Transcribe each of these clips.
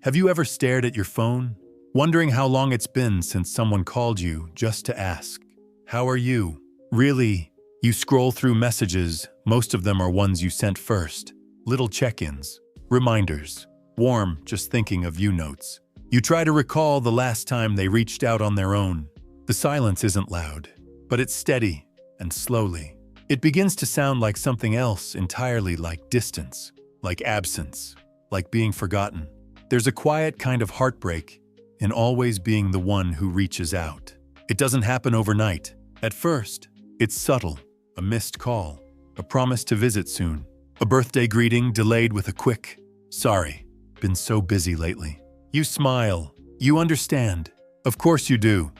Have you ever stared at your phone, wondering how long it's been since someone called you just to ask, "How are you?" Really, you scroll through messages, most of them are ones you sent first. Little check-ins, reminders, warm, just thinking of you notes. You try to recall the last time they reached out on their own. The silence isn't loud, but it's steady and slowly. It begins to sound like something else entirely, like distance, like absence, like being forgotten. There's a quiet kind of heartbreak in always being the one who reaches out. It doesn't happen overnight. At first, it's subtle, a missed call, a promise to visit soon, a birthday greeting delayed with a quick, "Sorry, been so busy lately." You smile, you understand. Of course you do.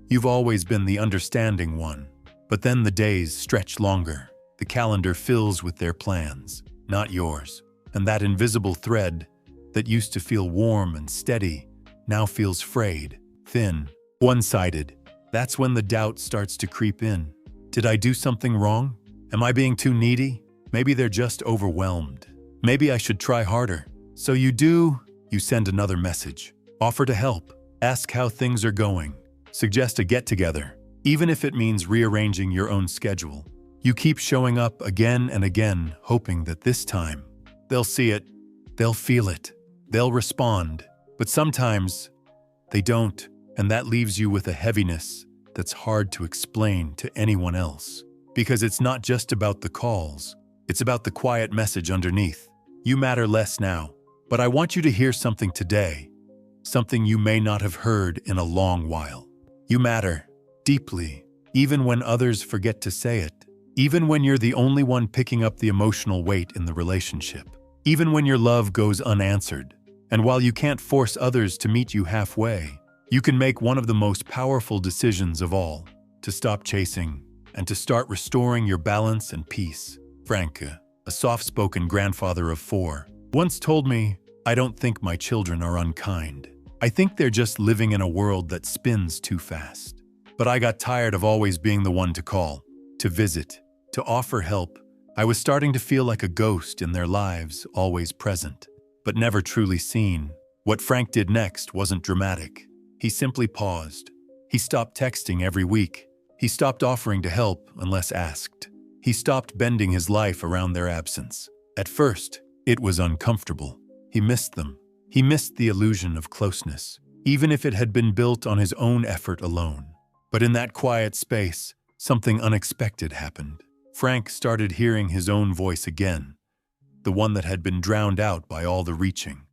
You've always been the understanding one. But then the days stretch longer. The calendar fills with their plans, not yours. And that invisible thread that used to feel warm and steady now feels frayed, thin, one-sided. That's when the doubt starts to creep in. Did I do something wrong? Am I being too needy? Maybe they're just overwhelmed. Maybe I should try harder. So you send another message. Offer to help. Ask how things are going. Suggest a get-together, even if it means rearranging your own schedule. You keep showing up again and again, hoping that this time they'll see it, they'll feel it, they'll respond. But sometimes they don't, and that leaves you with a heaviness that's hard to explain to anyone else. Because it's not just about the calls, it's about the quiet message underneath. You matter less now, but I want you to hear something today, something you may not have heard in a long while. You matter deeply, even when others forget to say it, even when you're the only one picking up the emotional weight in the relationship, even when your love goes unanswered. And while you can't force others to meet you halfway, you can make one of the most powerful decisions of all, to stop chasing and to start restoring your balance and peace. Frank, a soft-spoken grandfather of 4, once told me, "I don't think my children are unkind. I think they're just living in a world that spins too fast." But I got tired of always being the one to call, to visit, to offer help. I was starting to feel like a ghost in their lives, always present, but never truly seen. What Frank did next wasn't dramatic. He simply paused. He stopped texting every week. He stopped offering to help unless asked. He stopped bending his life around their absence. At first, it was uncomfortable. He missed them. He missed the illusion of closeness, even if it had been built on his own effort alone. But in that quiet space, something unexpected happened. Frank started hearing his own voice again, the one that had been drowned out by all the reaching,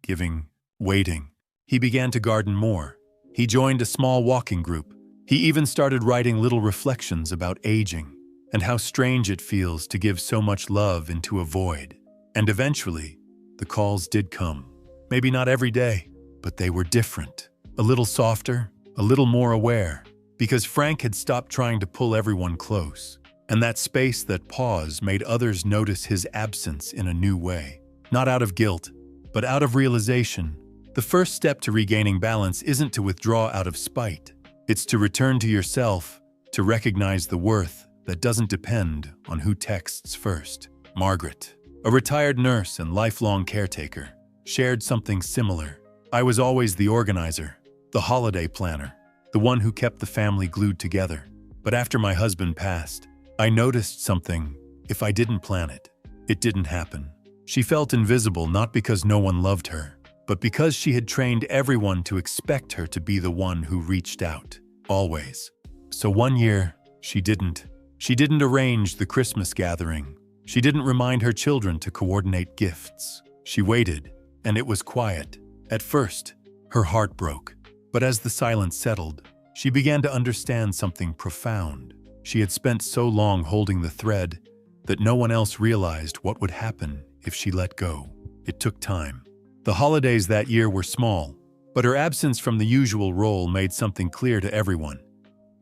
giving, waiting. He began to garden more. He joined a small walking group. He even started writing little reflections about aging and how strange it feels to give so much love into a void. And eventually, the calls did come. Maybe not every day, but they were different. A little softer, a little more aware, because Frank had stopped trying to pull everyone close. And that space, that pause, made others notice his absence in a new way. Not out of guilt, but out of realization. The first step to regaining balance isn't to withdraw out of spite. It's to return to yourself, to recognize the worth that doesn't depend on who texts first. Margaret, a retired nurse and lifelong caretaker, shared something similar. "I was always the organizer, the holiday planner, the one who kept the family glued together. But after my husband passed, I noticed something. If I didn't plan it, it didn't happen." She felt invisible not because no one loved her, but because she had trained everyone to expect her to be the one who reached out, always. So one year, she didn't. She didn't arrange the Christmas gathering. She didn't remind her children to coordinate gifts. She waited, and it was quiet. At first, her heart broke. But as the silence settled, she began to understand something profound. She had spent so long holding the thread that no one else realized what would happen if she let go. It took time. The holidays that year were small, but her absence from the usual role made something clear to everyone.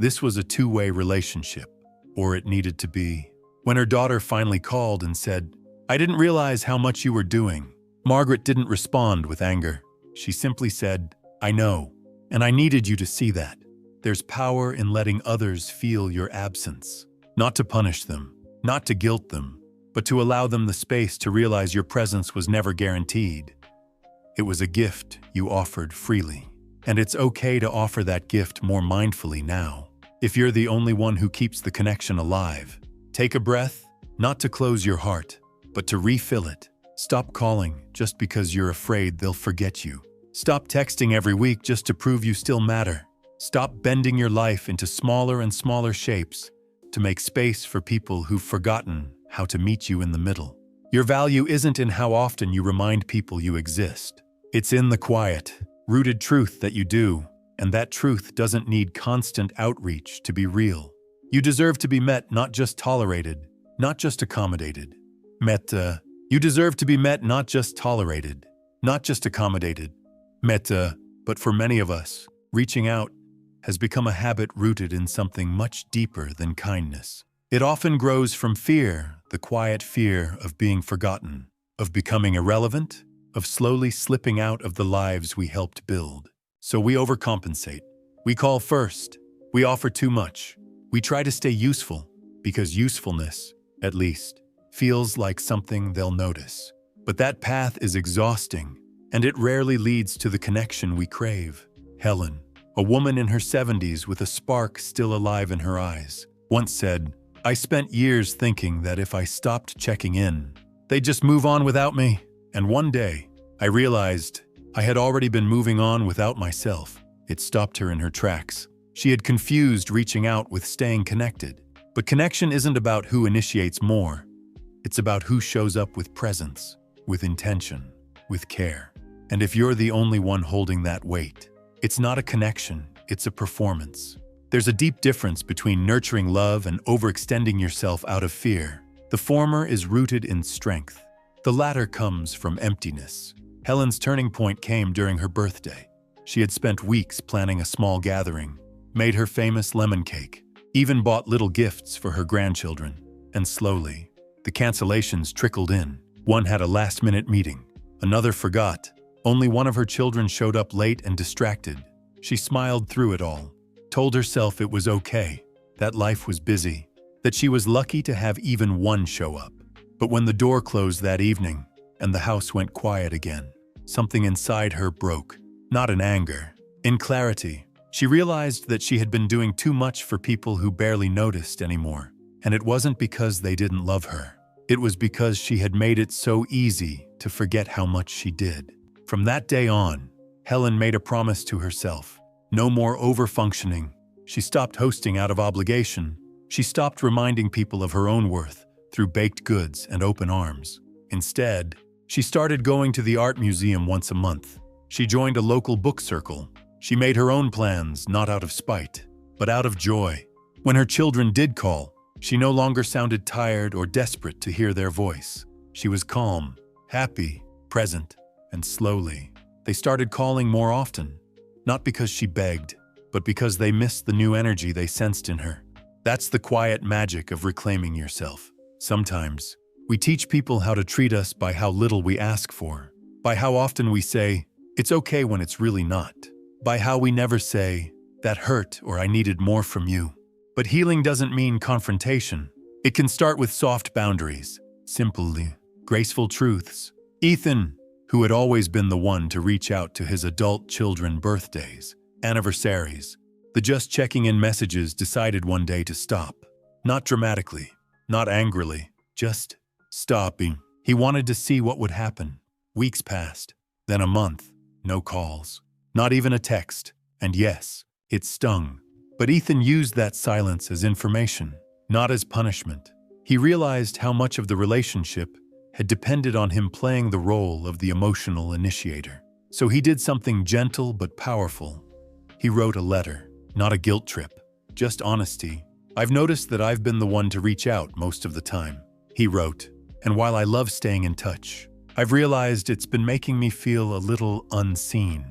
This was a two-way relationship, or it needed to be. When her daughter finally called and said, "I didn't realize how much you were doing," Margaret didn't respond with anger. She simply said, "I know, and I needed you to see that." There's power in letting others feel your absence, not to punish them, not to guilt them, but to allow them the space to realize your presence was never guaranteed. It was a gift you offered freely. And it's okay to offer that gift more mindfully now. If you're the only one who keeps the connection alive, take a breath, not to close your heart, but to refill it. Stop calling just because you're afraid they'll forget you. Stop texting every week just to prove you still matter. Stop bending your life into smaller and smaller shapes to make space for people who've forgotten how to meet you in the middle. Your value isn't in how often you remind people you exist. It's in the quiet, rooted truth that you do, and that truth doesn't need constant outreach to be real. You deserve to be met, not just tolerated, not just accommodated. You deserve to be met, not just tolerated, not just accommodated. But for many of us, reaching out has become a habit rooted in something much deeper than kindness. It often grows from fear, the quiet fear of being forgotten, of becoming irrelevant, of slowly slipping out of the lives we helped build. So we overcompensate. We call first. We offer too much. We try to stay useful, because usefulness, at least, feels like something they'll notice. But that path is exhausting, and it rarely leads to the connection we crave. Helen, a woman in her 70s with a spark still alive in her eyes, once said, "I spent years thinking that if I stopped checking in, they'd just move on without me. And one day, I realized I had already been moving on without myself." It stopped her in her tracks. She had confused reaching out with staying connected. But connection isn't about who initiates more. It's about who shows up with presence, with intention, with care. And if you're the only one holding that weight, it's not a connection, it's a performance. There's a deep difference between nurturing love and overextending yourself out of fear. The former is rooted in strength. The latter comes from emptiness. Helen's turning point came during her birthday. She had spent weeks planning a small gathering, made her famous lemon cake, even bought little gifts for her grandchildren. And slowly, the cancellations trickled in. One had a last-minute meeting. Another forgot. Only one of her children showed up late and distracted. She smiled through it all, told herself it was okay, that life was busy, that she was lucky to have even one show up. But when the door closed that evening and the house went quiet again, something inside her broke. Not in anger, in clarity. She realized that she had been doing too much for people who barely noticed anymore. And it wasn't because they didn't love her. It was because she had made it so easy to forget how much she did. From that day on, Helen made a promise to herself. No more overfunctioning. She stopped hosting out of obligation. She stopped reminding people of her own worth through baked goods and open arms. Instead, she started going to the art museum once a month. She joined a local book circle. She made her own plans, not out of spite, but out of joy. When her children did call, she no longer sounded tired or desperate to hear their voice. She was calm, happy, present, and slowly, they started calling more often. Not because she begged, but because they missed the new energy they sensed in her. That's the quiet magic of reclaiming yourself. Sometimes, we teach people how to treat us by how little we ask for, by how often we say, "It's okay," when it's really not, by how we never say, "That hurt," or "I needed more from you." But healing doesn't mean confrontation. It can start with soft boundaries, simply graceful truths. Ethan, who had always been the one to reach out to his adult children birthdays, anniversaries, the just checking in messages, decided one day to stop. Not dramatically, not angrily, just stopping. He wanted to see what would happen. Weeks passed, then a month, no calls, not even a text. And yes, it stung. But Ethan used that silence as information, not as punishment. He realized how much of the relationship had depended on him playing the role of the emotional initiator. So he did something gentle but powerful. He wrote a letter, not a guilt trip, just honesty. "I've noticed that I've been the one to reach out most of the time," he wrote. "And while I love staying in touch, I've realized it's been making me feel a little unseen.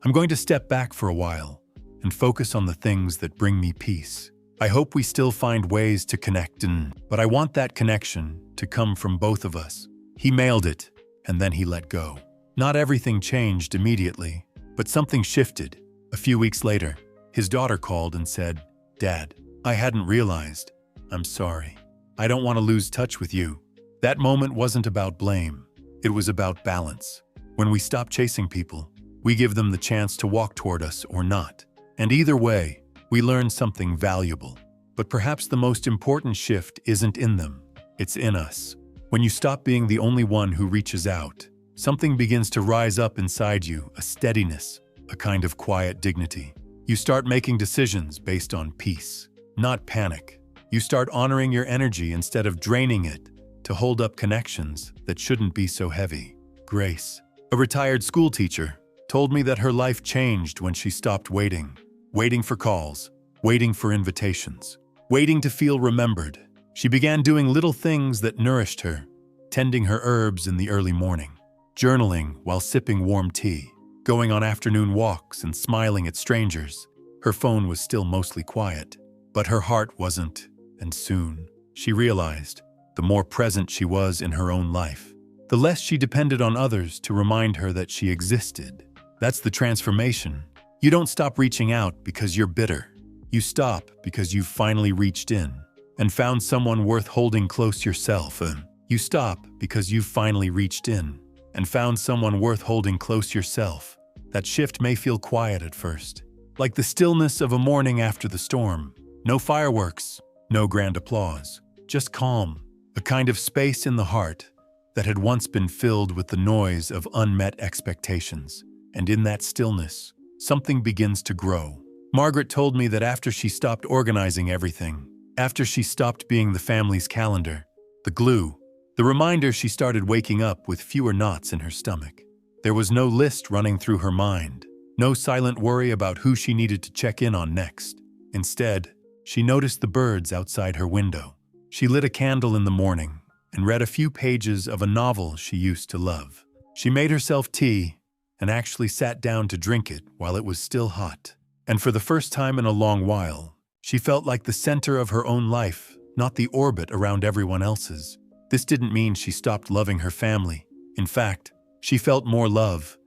I'm going to step back for a while and focus on the things that bring me peace. I hope we still find ways to connect, but I want that connection to come from both of us." He mailed it, and then he let go. Not everything changed immediately, but something shifted. A few weeks later, his daughter called and said, "Dad, I hadn't realized. I'm sorry. I don't want to lose touch with you." That moment wasn't about blame. It was about balance. When we stop chasing people, we give them the chance to walk toward us or not. And either way, we learn something valuable. But perhaps the most important shift isn't in them, it's in us. When you stop being the only one who reaches out, something begins to rise up inside you, a steadiness, a kind of quiet dignity. You start making decisions based on peace, not panic. You start honoring your energy instead of draining it to hold up connections that shouldn't be so heavy. Grace, a retired school teacher, told me that her life changed when she stopped waiting for calls, waiting for invitations, waiting to feel remembered. She began doing little things that nourished her, tending her herbs in the early morning, journaling while sipping warm tea, going on afternoon walks and smiling at strangers. Her phone was still mostly quiet, but her heart wasn't, and soon, she realized, the more present she was in her own life, the less she depended on others to remind her that she existed. That's the transformation. You don't stop reaching out because you're bitter. You stop because you've finally reached in and found someone worth holding close yourself. You stop because you've finally reached in and found someone worth holding close yourself. That shift may feel quiet at first, like the stillness of a morning after the storm. No fireworks, no grand applause, just calm, a kind of space in the heart that had once been filled with the noise of unmet expectations. And in that stillness, something begins to grow. Margaret told me that after she stopped organizing everything, after she stopped being the family's calendar, the glue, the reminder, she started waking up with fewer knots in her stomach. There was no list running through her mind, no silent worry about who she needed to check in on next. Instead, she noticed the birds outside her window. She lit a candle in the morning and read a few pages of a novel she used to love. She made herself tea and actually sat down to drink it while it was still hot. And for the first time in a long while, she felt like the center of her own life, not the orbit around everyone else's. This didn't mean she stopped loving her family. In fact, she felt more love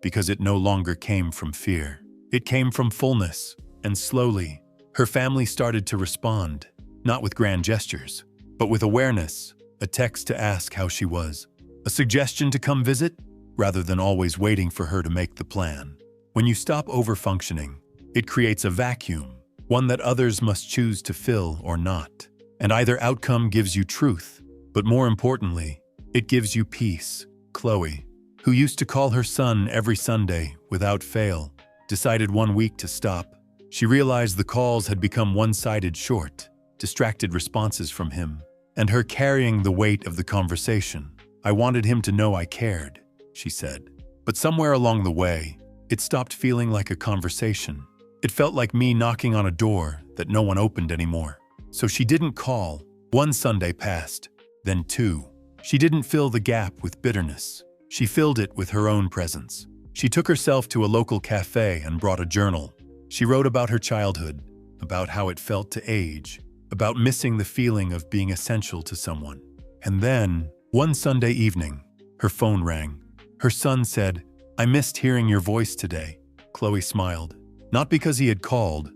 because it no longer came from fear. It came from fullness, and slowly, her family started to respond, not with grand gestures, but with awareness, a text to ask how she was, a suggestion to come visit, rather than always waiting for her to make the plan. When you stop overfunctioning, it creates a vacuum, one that others must choose to fill or not. And either outcome gives you truth, but more importantly, it gives you peace. Chloe, who used to call her son every Sunday without fail, decided one week to stop. She realized the calls had become one-sided, short, distracted responses from him, and her carrying the weight of the conversation. I wanted him to know I cared, she said. But somewhere along the way, it stopped feeling like a conversation. It felt like me knocking on a door that no one opened anymore. So she didn't call. One Sunday passed, then two. She didn't fill the gap with bitterness. She filled it with her own presence. She took herself to a local cafe and brought a journal. She wrote about her childhood, about how it felt to age, about missing the feeling of being essential to someone. And then, one Sunday evening, her phone rang. Her son said, "I missed hearing your voice today." Chloe smiled, not because he had called,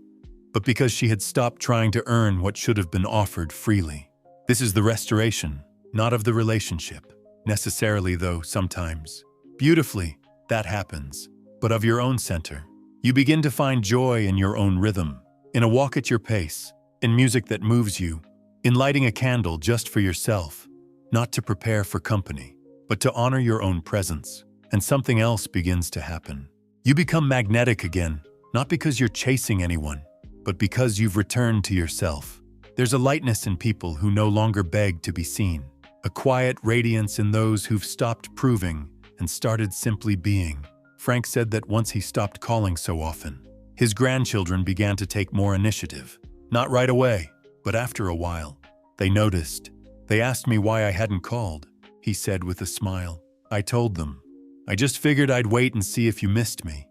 but because she had stopped trying to earn what should have been offered freely. This is the restoration, not of the relationship, necessarily though sometimes. Beautifully, that happens, but of your own center. You begin to find joy in your own rhythm, in a walk at your pace, in music that moves you, in lighting a candle just for yourself, not to prepare for company, but to honor your own presence. And something else begins to happen. You become magnetic again, not because you're chasing anyone, but because you've returned to yourself. There's a lightness in people who no longer beg to be seen, a quiet radiance in those who've stopped proving and started simply being. Frank said that once he stopped calling so often, his grandchildren began to take more initiative. Not right away, but after a while. They noticed. They asked me why I hadn't called, he said with a smile. I told them, I just figured I'd wait and see if you missed me.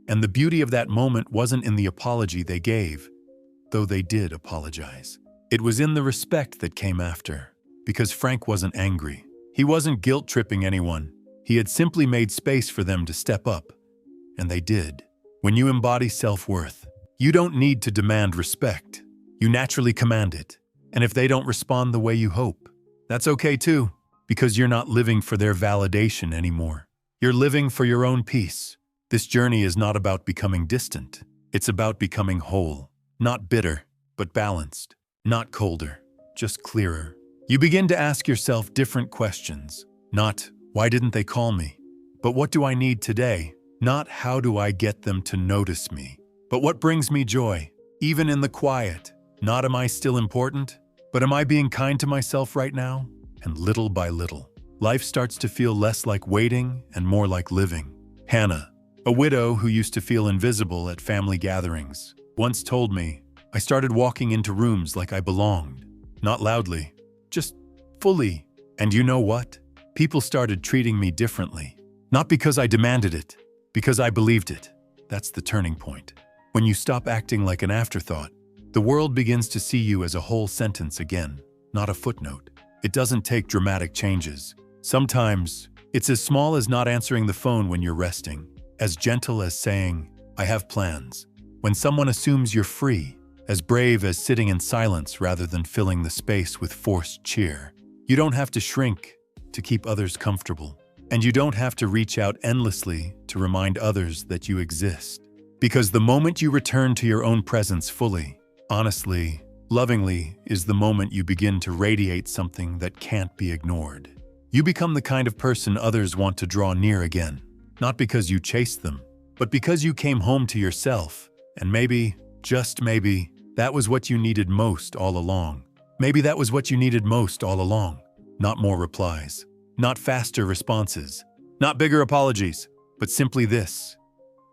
And the beauty of that moment wasn't in the apology they gave, though they did apologize. It was in the respect that came after, because Frank wasn't angry. He wasn't guilt-tripping anyone. He had simply made space for them to step up, and they did. When you embody self-worth, you don't need to demand respect. You naturally command it. And if they don't respond the way you hope, that's okay too, because you're not living for their validation anymore. You're living for your own peace. This journey is not about becoming distant. It's about becoming whole. Not bitter, but balanced. Not colder, just clearer. You begin to ask yourself different questions. Not, why didn't they call me? But what do I need today? Not how do I get them to notice me? But what brings me joy? Even in the quiet. Not am I still important? But am I being kind to myself right now? And little by little, life starts to feel less like waiting and more like living. Hannah, a widow who used to feel invisible at family gatherings, once told me, I started walking into rooms like I belonged. Not loudly, just fully. And you know what? People started treating me differently. Not because I demanded it, because I believed it. That's the turning point. When you stop acting like an afterthought, the world begins to see you as a whole sentence again, not a footnote. It doesn't take dramatic changes. Sometimes, it's as small as not answering the phone when you're resting, as gentle as saying, I have plans. When someone assumes you're free, as brave as sitting in silence rather than filling the space with forced cheer. You don't have to shrink to keep others comfortable, and you don't have to reach out endlessly to remind others that you exist. Because the moment you return to your own presence fully, honestly, lovingly, is the moment you begin to radiate something that can't be ignored. You become the kind of person others want to draw near again, not because you chased them, but because you came home to yourself. And maybe, just maybe, that was what you needed most all along. Maybe that was what you needed most all along. Not more replies, not faster responses, not bigger apologies, but simply this,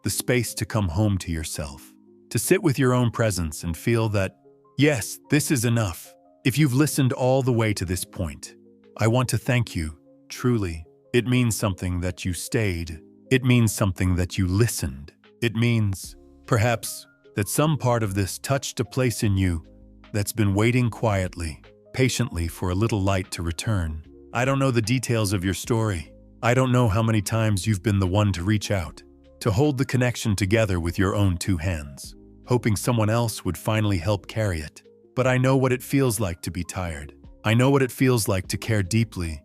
the space to come home to yourself, to sit with your own presence and feel that, yes, this is enough. If you've listened all the way to this point, I want to thank you, truly. It means something that you stayed. It means something that you listened. It means, perhaps, that some part of this touched a place in you that's been waiting quietly, patiently for a little light to return. I don't know the details of your story. I don't know how many times you've been the one to reach out, to hold the connection together with your own two hands, hoping someone else would finally help carry it. But I know what it feels like to be tired. I know what it feels like to care deeply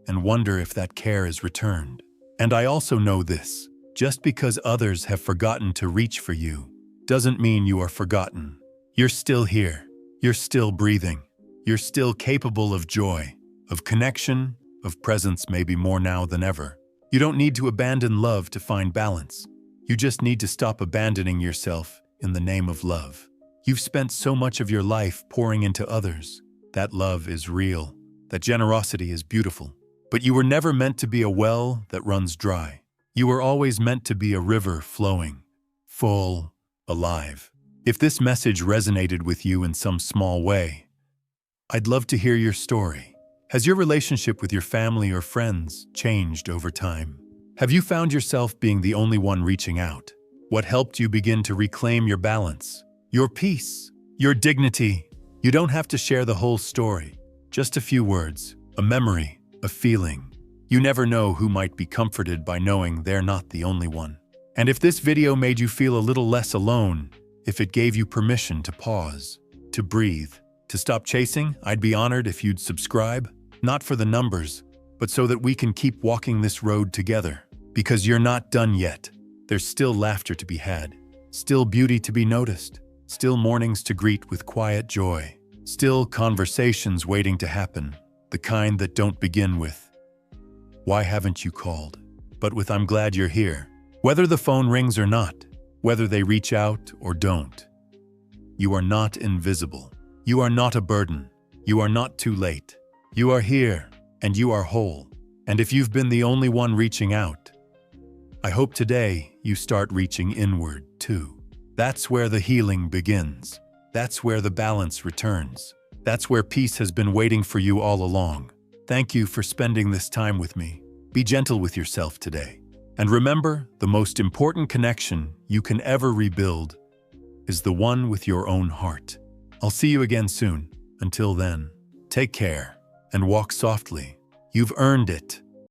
and wonder if that care is returned. And I also know this, just because others have forgotten to reach for you, doesn't mean you are forgotten. You're still here. You're still breathing. You're still capable of joy, of connection, of presence, maybe more now than ever. You don't need to abandon love to find balance. You just need to stop abandoning yourself in the name of love. You've spent so much of your life pouring into others. That love is real. That generosity is beautiful. But you were never meant to be a well that runs dry. You were always meant to be a river flowing, full, alive. If this message resonated with you in some small way, I'd love to hear your story. Has your relationship with your family or friends changed over time? Have you found yourself being the only one reaching out? What helped you begin to reclaim your balance, your peace, your dignity? You don't have to share the whole story. Just a few words, a memory, a feeling. You never know who might be comforted by knowing they're not the only one. And if this video made you feel a little less alone, if it gave you permission to pause, to breathe, to stop chasing, I'd be honored if you'd subscribe, not for the numbers, but so that we can keep walking this road together. Because you're not done yet. There's still laughter to be had, still beauty to be noticed, still mornings to greet with quiet joy, still conversations waiting to happen, the kind that don't begin with, "Why haven't you called?" but with, "I'm glad you're here." Whether the phone rings or not, whether they reach out or don't, you are not invisible. You are not a burden. You are not too late. You are here, and you are whole. And if you've been the only one reaching out, I hope today you start reaching inward too. That's where the healing begins. That's where the balance returns. That's where peace has been waiting for you all along. Thank you for spending this time with me. Be gentle with yourself today. And remember, the most important connection you can ever rebuild is the one with your own heart. I'll see you again soon. Until then, take care and walk softly. You've earned it.